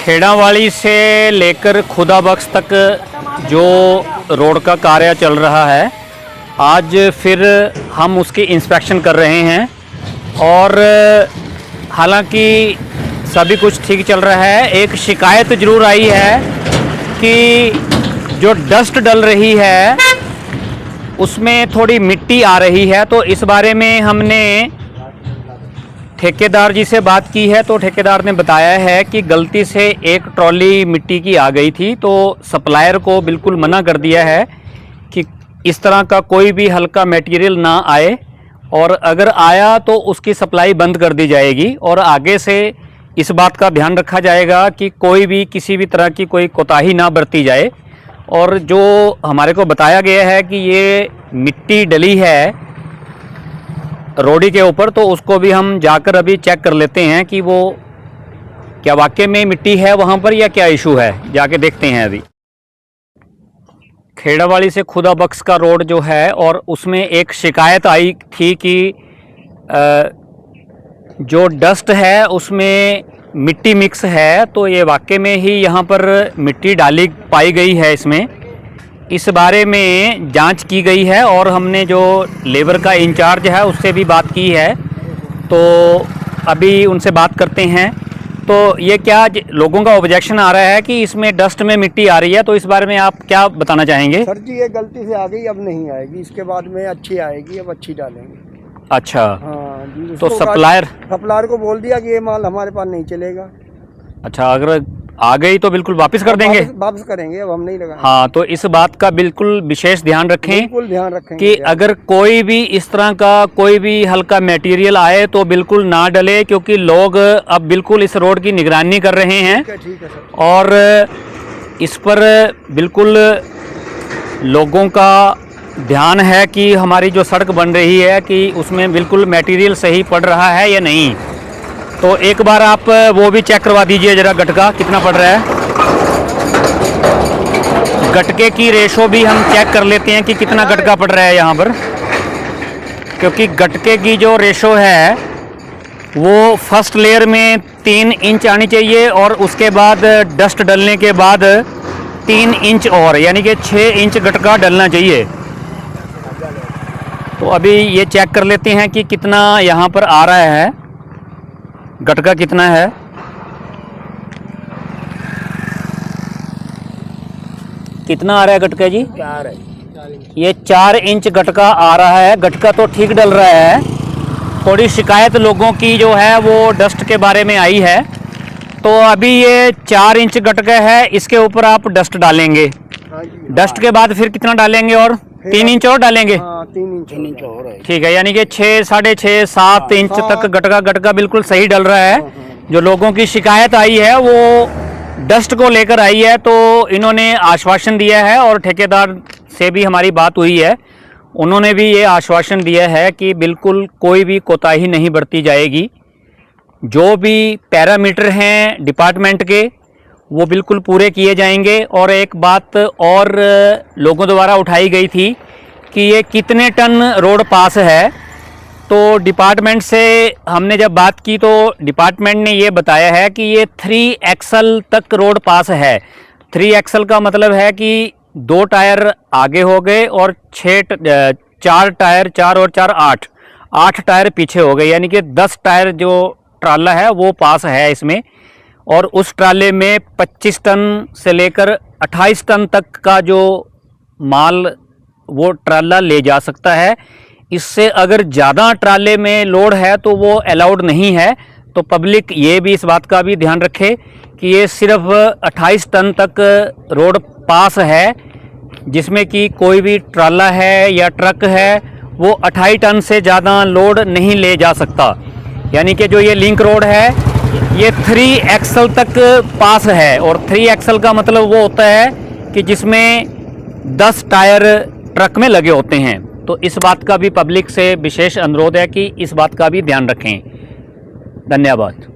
खेड़ावाली से लेकर खुदाबख्श तक जो रोड का कार्य चल रहा है, आज फिर हम उसकी इंस्पेक्शन कर रहे हैं। और हालांकि सभी कुछ ठीक चल रहा है। एक शिकायत ज़रूर आई है कि जो डस्ट डल रही है उसमें थोड़ी मिट्टी आ रही है। तो इस बारे में हमने ठेकेदार जी से बात की है, तो ठेकेदार ने बताया है कि गलती से एक ट्रॉली मिट्टी की आ गई थी, तो सप्लायर को बिल्कुल मना कर दिया है कि इस तरह का कोई भी हल्का मटेरियल ना आए, और अगर आया तो उसकी सप्लाई बंद कर दी जाएगी। और आगे से इस बात का ध्यान रखा जाएगा कि कोई भी किसी भी तरह की कोई कोताही ना बरती जाए। और जो हमारे को बताया गया है कि ये मिट्टी डली है रोडी के ऊपर, तो उसको भी हम जाकर अभी चेक कर लेते हैं कि वो क्या वाकई में मिट्टी है वहाँ पर या क्या इशू है, जाके देखते हैं। अभी खेड़ावाली से खुदाबख्श का रोड जो है, और उसमें एक शिकायत आई थी कि जो डस्ट है उसमें मिट्टी मिक्स है। तो ये वाकई में ही यहाँ पर मिट्टी डाली पाई गई है। इसमें इस बारे में जांच की गई है, और हमने जो लेबर का इंचार्ज है उससे भी बात की है, तो अभी उनसे बात करते हैं। तो ये क्या लोगों का ऑब्जेक्शन आ रहा है कि इसमें डस्ट में मिट्टी आ रही है, तो इस बारे में आप क्या बताना चाहेंगे? सर जी, ये गलती से आ गई, अब नहीं आएगी, इसके बाद में अच्छी आएगी, अब अच्छी डालेंगे। अच्छा, हाँ जी। तो सप्लायर को बोल दिया कि ये माल हमारे पास नहीं चलेगा। अच्छा, अगर आ गई तो बिल्कुल वापस कर देंगे। वापस करेंगे, अब हम नहीं लगाएंगे। हाँ, तो इस बात का बिल्कुल विशेष ध्यान रखें, बिल्कुल ध्यान रखेंगे कि अगर कोई भी इस तरह का कोई भी हल्का मटेरियल आए तो बिल्कुल ना डले, क्योंकि लोग अब बिल्कुल इस रोड की निगरानी कर रहे हैं। ठीक है सर। और इस पर बिल्कुल लोगों का ध्यान है कि हमारी जो सड़क बन रही है कि उसमें बिल्कुल मटेरियल सही पड़ रहा है या नहीं। तो एक बार आप वो भी चेक करवा दीजिए ज़रा, गटका कितना पड़ रहा है। गटके की रेशो भी हम चेक कर लेते हैं कि कितना गटका पड़ रहा है यहाँ पर, क्योंकि गटके की जो रेशो है वो फर्स्ट लेयर में 3 इंच आनी चाहिए, और उसके बाद डस्ट डलने के बाद 3 इंच और, यानी कि 6 इंच गटका डलना चाहिए। तो अभी ये चेक कर लेते हैं कि कितना यहाँ पर आ रहा है, गटका कितना है। कितना आ रहा है गटका जी? 4 है। ये 4 इंच गटका आ रहा है। गटका तो ठीक डल रहा है। थोड़ी शिकायत लोगों की जो है वो डस्ट के बारे में आई है, तो अभी ये 4 इंच गटका है, इसके ऊपर आप डस्ट डालेंगे। डस्ट के बाद फिर कितना डालेंगे? और 3 इंच और डालेंगे। 3 इंच और है। ठीक है, यानी कि 6, 6.5, 7 इंच तक गटका बिल्कुल सही डल रहा है। जो लोगों की शिकायत आई है वो डस्ट को लेकर आई है, तो इन्होंने आश्वासन दिया है, और ठेकेदार से भी हमारी बात हुई है, उन्होंने भी ये आश्वासन दिया है कि बिल्कुल कोई भी कोताही नहीं बरती जाएगी। जो भी पैरामीटर हैं डिपार्टमेंट के वो बिल्कुल पूरे किए जाएंगे। और एक बात और लोगों द्वारा उठाई गई थी कि ये कितने टन रोड पास है, तो डिपार्टमेंट से हमने जब बात की तो डिपार्टमेंट ने ये बताया है कि ये 3 एक्सल तक रोड पास है। 3 एक्सल का मतलब है कि 2 टायर आगे हो गए और 4 टायर, 4 और 4 8 टायर पीछे हो गए, यानी कि 10 टायर जो ट्राला है वो पास है इसमें। और उस ट्राले में 25 टन से लेकर 28 टन तक का जो माल वो ट्राला ले जा सकता है। इससे अगर ज़्यादा ट्राले में लोड है तो वो अलाउड नहीं है। तो पब्लिक ये भी इस बात का भी ध्यान रखे कि ये सिर्फ 28 टन तक रोड पास है, जिसमें कि कोई भी ट्राला है या ट्रक है वो 28 टन से ज़्यादा लोड नहीं ले जा सकता। यानी कि जो ये लिंक रोड है ये 3 एक्सल तक पास है, और 3 एक्सल का मतलब वो होता है कि जिसमें 10 टायर ट्रक में लगे होते हैं। तो इस बात का भी पब्लिक से विशेष अनुरोध है कि इस बात का भी ध्यान रखें। धन्यवाद।